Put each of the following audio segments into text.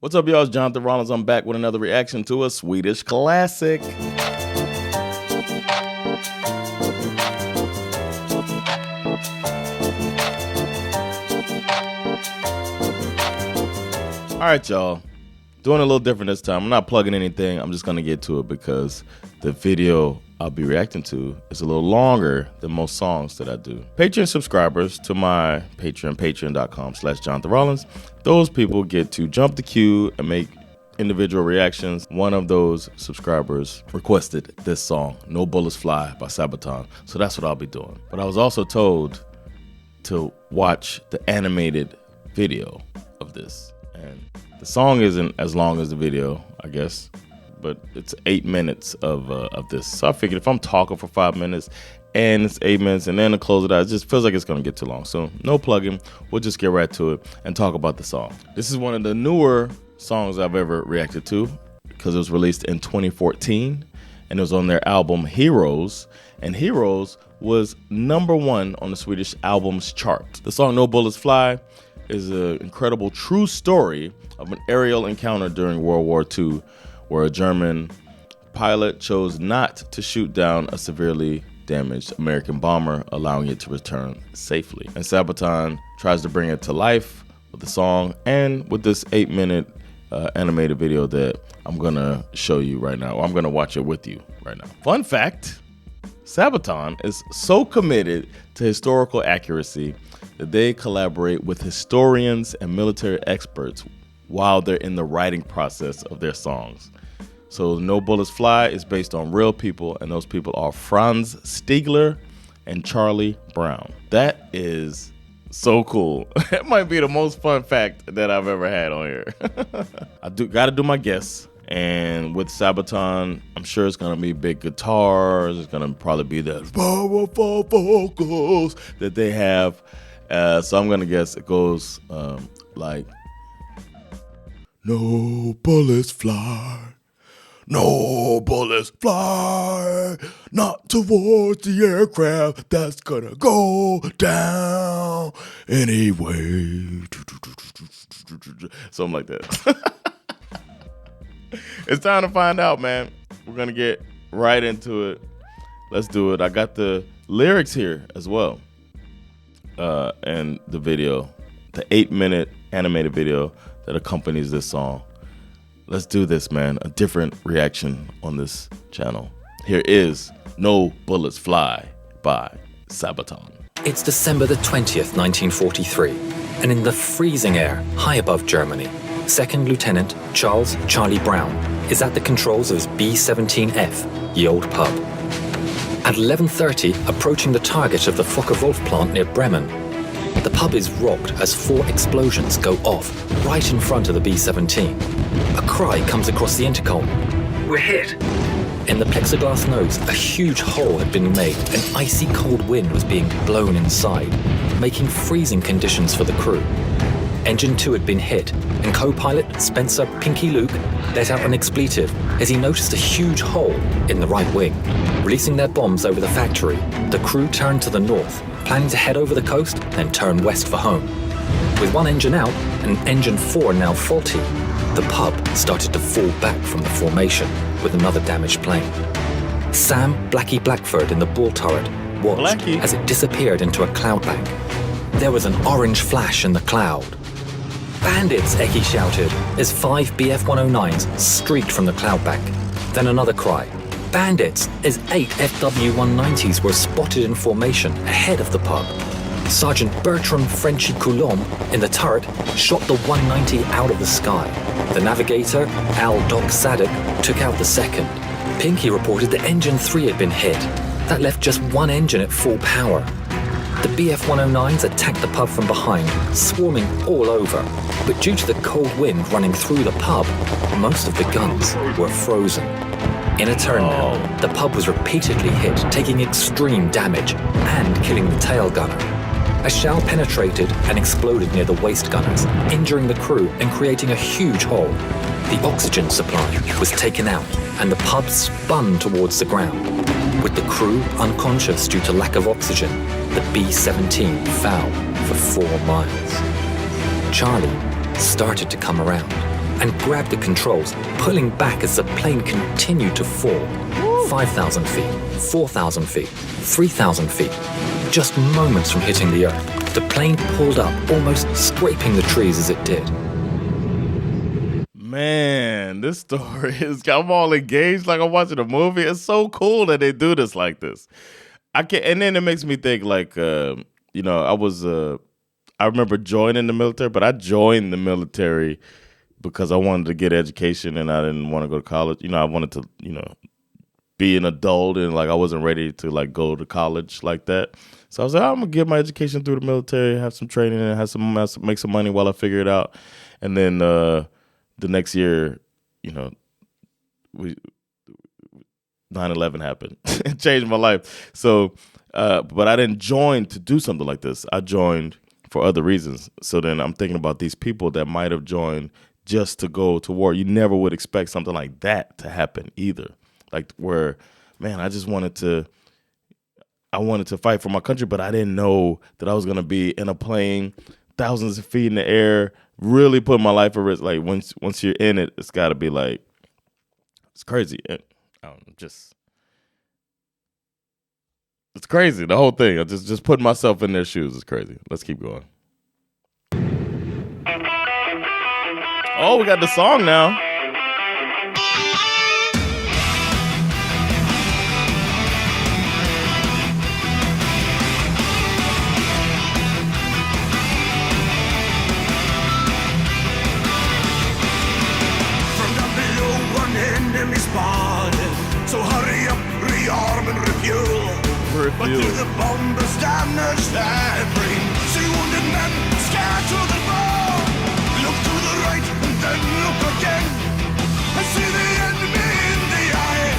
What's up, y'all? It's Jonathan Rollins. I'm back with another reaction to a Swedish classic. All right, y'all. Doing a little different this time. I'm not plugging anything. I'm just going to get to it because the video I'll be reacting to is a little longer than most songs that I do. Patreon subscribers to my Patreon, patreon.com/Jonathan Rollins, those people get to jump the queue and make individual reactions. One of those subscribers requested this song, No Bullets Fly by Sabaton. So that's what I'll be doing. But I was also told to watch the animated video of this. And the song isn't as long as the video, I guess, but it's 8 minutes of this. So I figured if I'm talking for 5 minutes and it's 8 minutes and then to close it out, it just feels like it's gonna get too long. So no plugging, we'll just get right to it and talk about the song. This is one of the newer songs I've ever reacted to because it was released in 2014 and it was on their album Heroes. And Heroes was #1 on the Swedish albums chart. The song No Bullets Fly is an incredible true story of an aerial encounter during World War II where a German pilot chose not to shoot down a severely damaged American bomber, allowing it to return safely. And Sabaton tries to bring it to life with the song and with this 8-minute animated video that I'm gonna show you right now. I'm gonna watch it with you right now. Fun fact, Sabaton is so committed to historical accuracy that they collaborate with historians and military experts while they're in the writing process of their songs. So No Bullets Fly is based on real people, and those people are Franz Stiegler and Charlie Brown. That is so cool. That might be the most fun fact that I've ever had on here. I gotta do my guess. And with Sabaton, I'm sure it's gonna be big guitars. It's gonna probably be the powerful vocals that they have. So I'm gonna guess it goes like, no bullets fly, no bullets fly, not towards the aircraft that's gonna go down anyway. Something like that. It's time to find out, man. We're gonna get right into it. Let's do it. I got the lyrics here as well. And the video, the 8-minute animated video that accompanies this song. Let's do this, man. A different reaction on this channel. Here is No Bullets Fly by Sabaton. It's December the 20th, 1943, and in the freezing air high above Germany, Second Lieutenant Charles Charlie Brown is at the controls of his B-17F, the old pub. At 11:30, approaching the target of the Focke-Wulf plant near Bremen, the pub is rocked as 4 explosions go off right in front of the B-17. A cry comes across the intercom. "We're hit!" In the plexiglass nose, a huge hole had been made and icy cold wind was being blown inside, making freezing conditions for the crew. Engine 2 had been hit, and co-pilot Spencer Pinky Luke let out an expletive as he noticed a huge hole in the right wing. Releasing their bombs over the factory, the crew turned to the north, planning to head over the coast, then turn west for home. With one engine out and engine 4 now faulty, the pub started to fall back from the formation with another damaged plane. Sam Blackie Blackford in the bull turret watched as it disappeared into a cloud bank. There was an orange flash in the cloud. "Bandits!" Eckie shouted as 5 BF-109s streaked from the cloud bank. Then another cry, "Bandits!" as 8 FW-190s were spotted in formation ahead of the pub. Sergeant Bertram Frenchy Coulomb in the turret shot the 190 out of the sky. The navigator, Al Doc Sadek, took out the second. Pinky reported that engine 3 had been hit. That left just one engine at full power. The BF-109s attacked the pub from behind, swarming all over. But due to the cold wind running through the pub, most of the guns were frozen. In a turn now, the pub was repeatedly hit, taking extreme damage and killing the tail gunner. A shell penetrated and exploded near the waist gunners, injuring the crew and creating a huge hole. The oxygen supply was taken out and the pub spun towards the ground. With the crew unconscious due to lack of oxygen, the B-17 fell for 4 miles. Charlie started to come around. and grabbed the controls, pulling back as the plane continued to fall. 5,000 feet, 4,000 feet, 3,000 feet. Just moments from hitting the earth, the plane pulled up, almost scraping the trees as it did. Man, this story is, I'm all engaged like I'm watching a movie. It's so cool that they do this like this. And then it makes me think like, I remember joining the military, but I joined the military because I wanted to get education and I didn't want to go to college. I wanted to, be an adult and like I wasn't ready to like go to college like that. So I was like, I'm gonna get my education through the military, have some training, and make some money while I figure it out. And then the next year, 9/11 happened. It changed my life. So, but I didn't join to do something like this. I joined for other reasons. So then I'm thinking about these people that might have joined just to go to war. You never would expect something like that to happen either. Like where, man, I wanted to fight for my country, but I didn't know that I was going to be in a plane, thousands of feet in the air, really putting my life at risk. Like once you're in it, it's got to be like, it's crazy. It's crazy. The whole thing. I just putting myself in their shoes is crazy. Let's keep going. Oh, we got the song now. So hurry up, rearm and refuel. But do the bombers damage that dream? See wounded men scared to the bone. Look to the right and then look again. And see the enemy in the eye.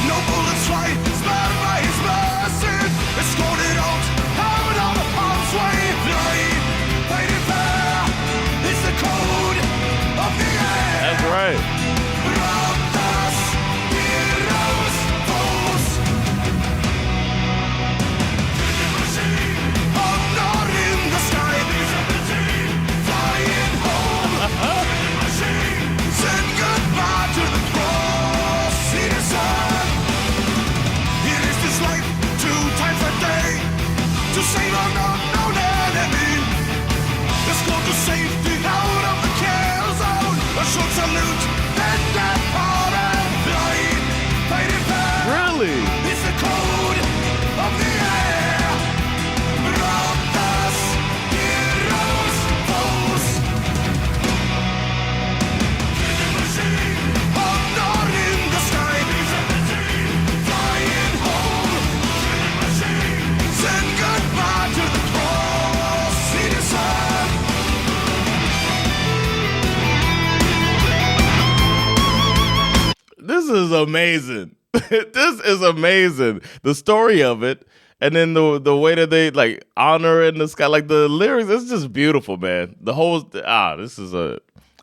No bullets fly, spared by his mercy. Escorted out of harm's way. Fly, fight it fair. It's the code of the air. That's right. To save an unknown enemy. Let's go to safety out of the kill zone. A short salute and death for and flying, fighting fair. Really? It's the code of the air. Brothers, heroes, foes. Killing machine, honor in the sky. Flying home. Killing machine, send goodbye to the cross, see the sun. This is amazing. This is amazing. The story of it, and then the way that they like honor in the sky, like the lyrics, it's just beautiful, man. The whole I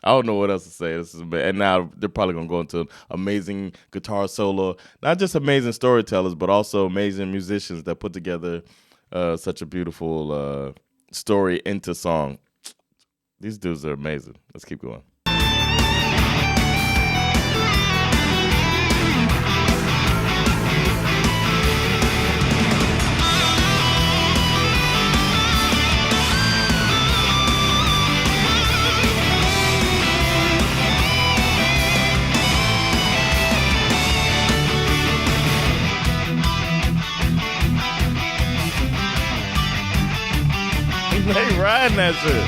don't know what else to say. And now they're probably gonna go into an amazing guitar solo. Not just amazing storytellers, but also amazing musicians that put together such a beautiful story into song. These dudes are amazing. Let's keep going. They riding that shit.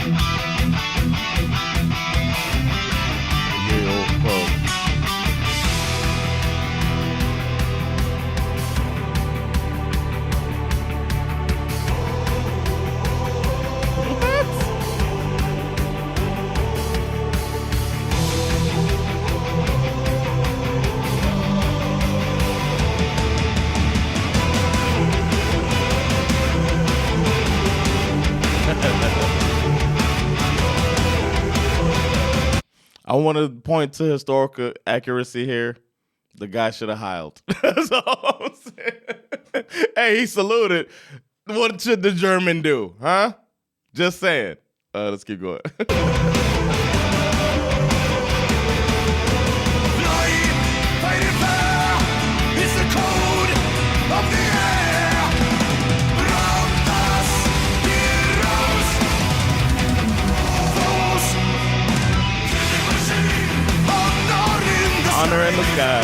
Yeah, old folks. I want to point to historical accuracy here. The guy should have howled. That's all I'm saying. Hey, he saluted. What should the German do? Huh? Just saying. Let's keep going. Honor in the Sky.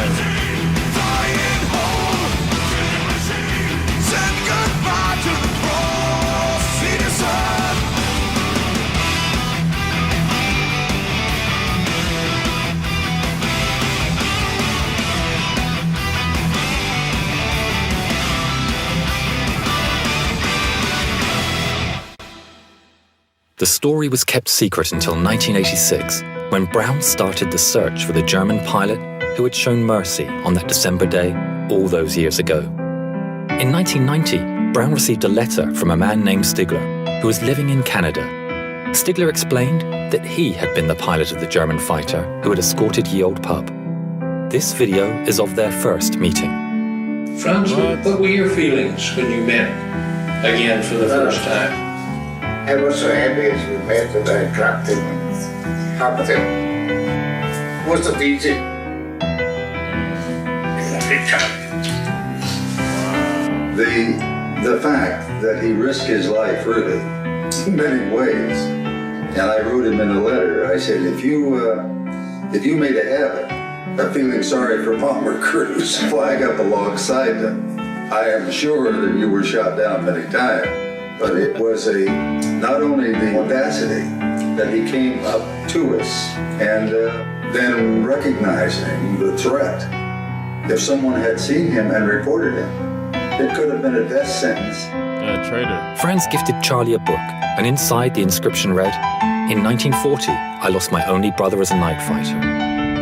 Flying home to the machine. Said goodbye to the cross. See the sun. The story was kept secret until 1986, when Brown started the search for the German pilot who had shown mercy on that December day all those years ago. In 1990, Brown received a letter from a man named Stigler, who was living in Canada. Stigler explained that he had been the pilot of the German fighter who had escorted Ye Olde Pub. This video is of their first meeting. Franz, what were your feelings when you met again for the first time? I was so happy as we met that I clapped him and hugged him. It wasn't easy. The fact that he risked his life really in many ways, and I wrote him in a letter. I said, if you made a habit of feeling sorry for bomber crews, flag up alongside them, I am sure that you were shot down many times. But it was not only the audacity that he came up to us and then recognizing the threat. If someone had seen him and reported him, it could have been a death sentence. Traitor. Franz gifted Charlie a book, and inside the inscription read, "In 1940, I lost my only brother as a night fighter.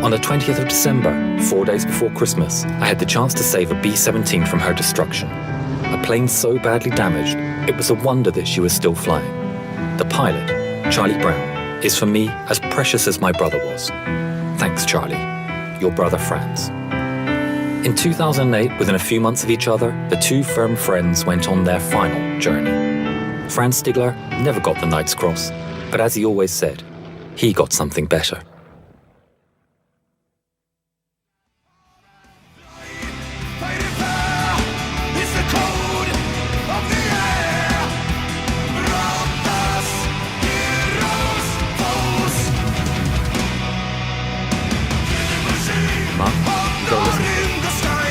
On the 20th of December, 4 days before Christmas, I had the chance to save a B-17 from her destruction. A plane so badly damaged, it was a wonder that she was still flying. The pilot, Charlie Brown, is for me as precious as my brother was. Thanks, Charlie. Your brother, Franz." In 2008, within a few months of each other, the two firm friends went on their final journey. Franz Stigler never got the Knight's Cross, but as he always said, he got something better. Fighting fire is the code of the air. Brothers, heroes, foes. Mark, go Honor listen. in the sky.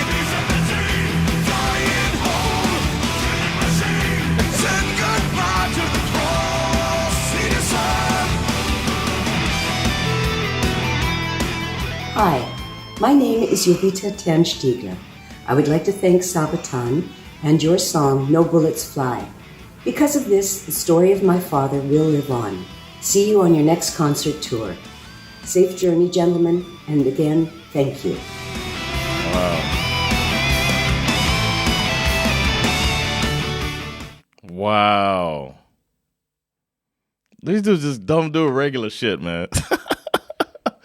Flying home to the machine. Said goodbye to the cross. See the sun. Hi, my name is Jovita Tern-Stiegler. I would like to thank Sabaton and your song, No Bullets Fly. Because of this, the story of my father will live on. See you on your next concert tour. Safe journey, gentlemen, and again, thank you. Wow. These dudes just don't do regular shit, man.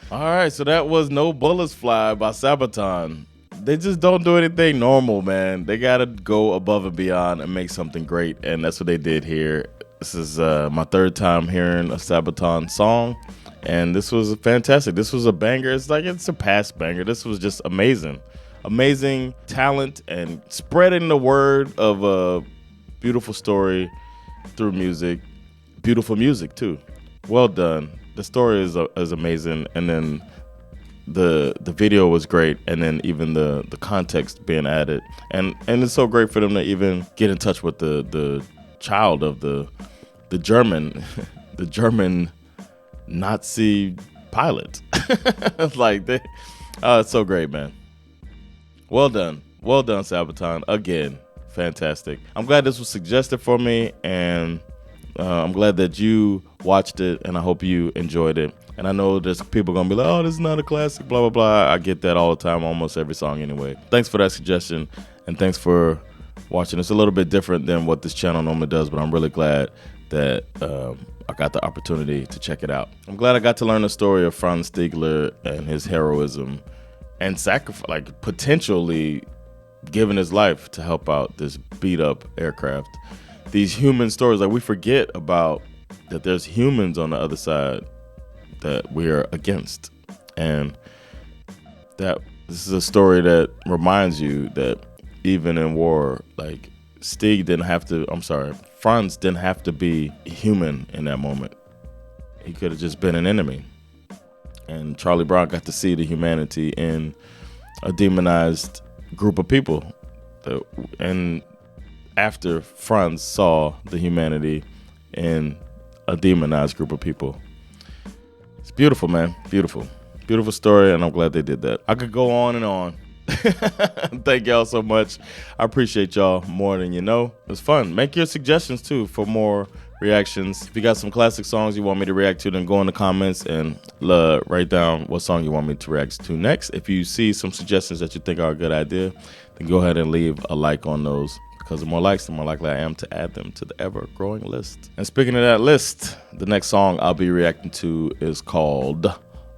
All right, so that was No Bullets Fly by Sabaton. They just don't do anything normal, man. They got to go above and beyond and make something great, and that's what they did here. This is my third time hearing a Sabaton song, and this was fantastic. This was a banger. It's a past banger. This was just amazing. Amazing talent and spreading the word of a beautiful story through music. Beautiful music, too. Well done. The story is amazing, and then the video was great, and then even the context being added, and it's so great for them to even get in touch with the child of the German the German Nazi pilot. It's so great, man. Well done, Sabaton. Again, fantastic. I'm glad this was suggested for me, and I'm glad that you watched it, and I hope you enjoyed it. And I know there's people gonna be like, "Oh, this is not a classic," blah blah blah. I get that all the time, almost every song anyway. Thanks for that suggestion, and thanks for watching. It's a little bit different than what this channel normally does, but I'm really glad that I got the opportunity to check it out. I'm glad I got to learn the story of Franz Stigler and his heroism and sacrifice, like potentially giving his life to help out this beat up aircraft. These human stories, like we forget about that there's humans on the other side that we're against, and that this is a story that reminds you that even in war, like Franz didn't have to be human in that moment. He could have just been an enemy. And Charlie Brown got to see the humanity in a demonized group of people. And after Franz saw the humanity in a demonized group of people. It's beautiful, man. Beautiful. Beautiful story, and I'm glad they did that. I could go on and on. Thank y'all so much. I appreciate y'all more than you know. It was fun. Make your suggestions, too, for more reactions. If you got some classic songs you want me to react to, then go in the comments and write down what song you want me to react to next. If you see some suggestions that you think are a good idea, then go ahead and leave a like on those, because the more likes, the more likely I am to add them to the ever-growing list. And speaking of that list, the next song I'll be reacting to is called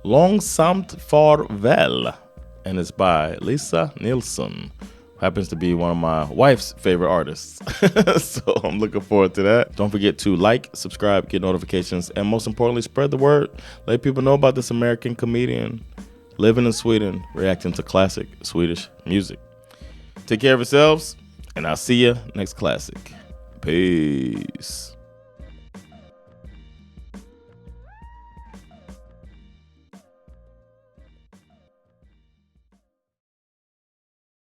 Långsamt Farväl, and it's by Lisa Nilsson. Happens to be one of my wife's favorite artists. So I'm looking forward to that. Don't forget to like, subscribe, get notifications, and most importantly, spread the word. Let people know about this American comedian living in Sweden, reacting to classic Swedish music. Take care of yourselves, and I'll see you next classic. Peace.